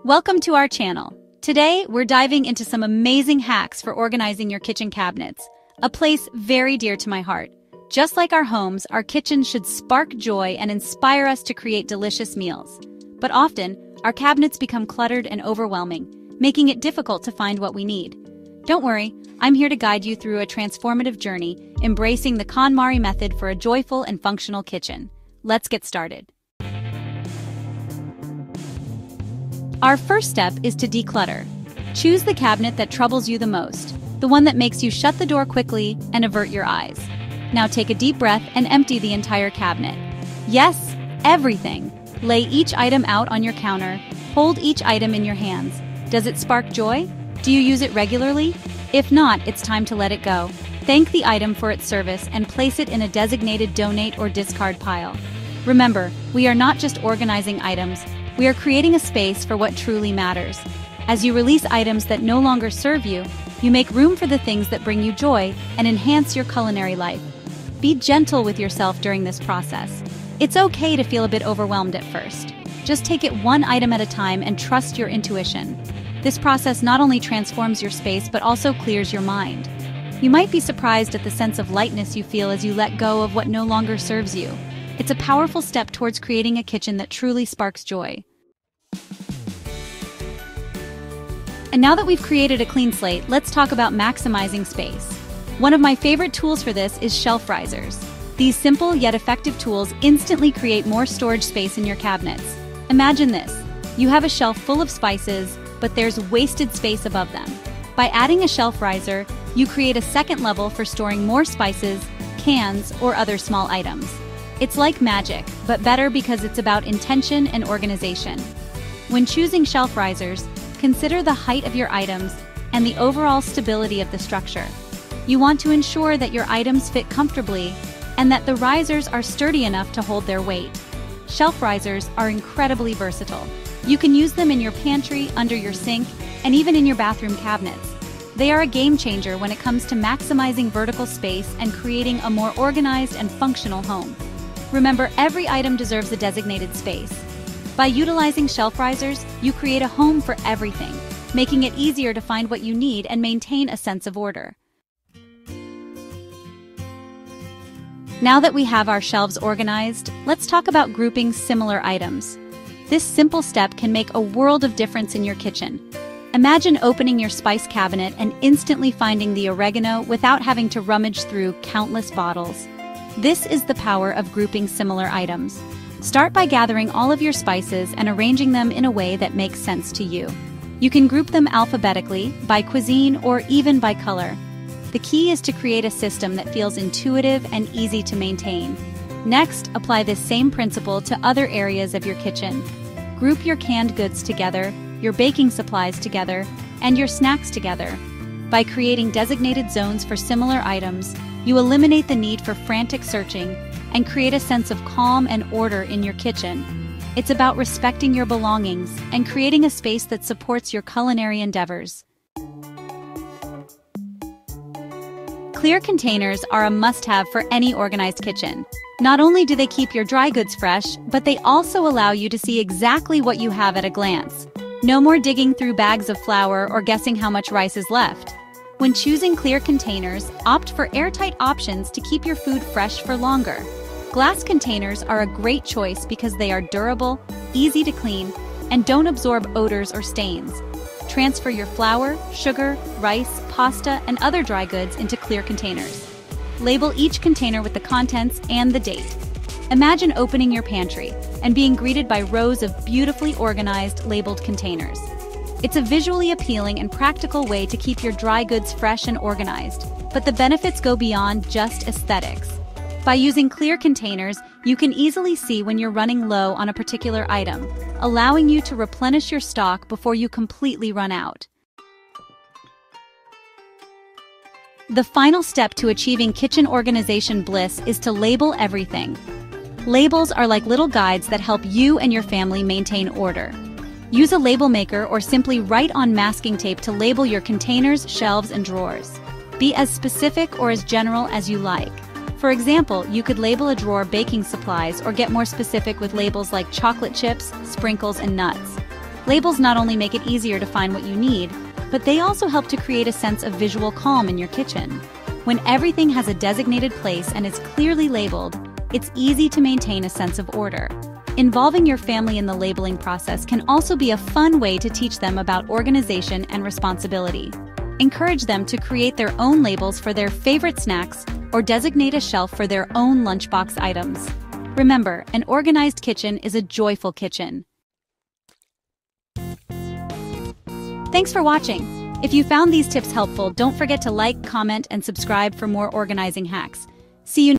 Welcome to our channel. Today, we're diving into some amazing hacks for organizing your kitchen cabinets, a place very dear to my heart. Just like our homes, our kitchens should spark joy and inspire us to create delicious meals. But often, our cabinets become cluttered and overwhelming, making it difficult to find what we need. Don't worry, I'm here to guide you through a transformative journey, embracing the KonMari method for a joyful and functional kitchen. Let's get started. Our first step is to declutter. Choose the cabinet that troubles you the most, the one that makes you shut the door quickly and avert your eyes. Now take a deep breath and empty the entire cabinet. Yes, everything. Lay each item out on your counter. Hold each item in your hands. Does it spark joy? Do you use it regularly? If not, it's time to let it go. Thank the item for its service and place it in a designated donate or discard pile. Remember, we are not just organizing items, we are creating a space for what truly matters. As you release items that no longer serve you, you make room for the things that bring you joy and enhance your culinary life. Be gentle with yourself during this process. It's okay to feel a bit overwhelmed at first. Just take it one item at a time and trust your intuition. This process not only transforms your space but also clears your mind. You might be surprised at the sense of lightness you feel as you let go of what no longer serves you. It's a powerful step towards creating a kitchen that truly sparks joy. And now that we've created a clean slate, let's talk about maximizing space. One of my favorite tools for this is shelf risers. These simple yet effective tools instantly create more storage space in your cabinets. Imagine this. You have a shelf full of spices, but there's wasted space above them. By adding a shelf riser, you create a second level for storing more spices, cans, or other small items. It's like magic, but better because it's about intention and organization. When choosing shelf risers, consider the height of your items and the overall stability of the structure. You want to ensure that your items fit comfortably and that the risers are sturdy enough to hold their weight. Shelf risers are incredibly versatile. You can use them in your pantry, under your sink, and even in your bathroom cabinets. They are a game changer when it comes to maximizing vertical space and creating a more organized and functional home. Remember, every item deserves a designated space. By utilizing shelf risers, you create a home for everything, making it easier to find what you need and maintain a sense of order. Now that we have our shelves organized, let's talk about grouping similar items. This simple step can make a world of difference in your kitchen. Imagine opening your spice cabinet and instantly finding the oregano without having to rummage through countless bottles. This is the power of grouping similar items. Start by gathering all of your spices and arranging them in a way that makes sense to you. You can group them alphabetically, by cuisine, or even by color. The key is to create a system that feels intuitive and easy to maintain. Next, apply this same principle to other areas of your kitchen. Group your canned goods together, your baking supplies together, and your snacks together. By creating designated zones for similar items, you eliminate the need for frantic searching and create a sense of calm and order in your kitchen. It's about respecting your belongings and creating a space that supports your culinary endeavors. Clear containers are a must-have for any organized kitchen. Not only do they keep your dry goods fresh, but they also allow you to see exactly what you have at a glance. No more digging through bags of flour or guessing how much rice is left. When choosing clear containers, opt for airtight options to keep your food fresh for longer. Glass containers are a great choice because they are durable, easy to clean, and don't absorb odors or stains. Transfer your flour, sugar, rice, pasta, and other dry goods into clear containers. Label each container with the contents and the date. Imagine opening your pantry and being greeted by rows of beautifully organized, labeled containers. It's a visually appealing and practical way to keep your dry goods fresh and organized, but the benefits go beyond just aesthetics. By using clear containers, you can easily see when you're running low on a particular item, allowing you to replenish your stock before you completely run out. The final step to achieving kitchen organization bliss is to label everything. Labels are like little guides that help you and your family maintain order. Use a label maker or simply write on masking tape to label your containers, shelves, and drawers. Be as specific or as general as you like. For example, you could label a drawer baking supplies or get more specific with labels like chocolate chips, sprinkles, and nuts. Labels not only make it easier to find what you need, but they also help to create a sense of visual calm in your kitchen. When everything has a designated place and is clearly labeled, it's easy to maintain a sense of order. Involving your family in the labeling process can also be a fun way to teach them about organization and responsibility. Encourage them to create their own labels for their favorite snacks or designate a shelf for their own lunchbox items. Remember, an organized kitchen is a joyful kitchen. Thanks for watching. If you found these tips helpful, don't forget to like, comment, and subscribe for more organizing hacks. See you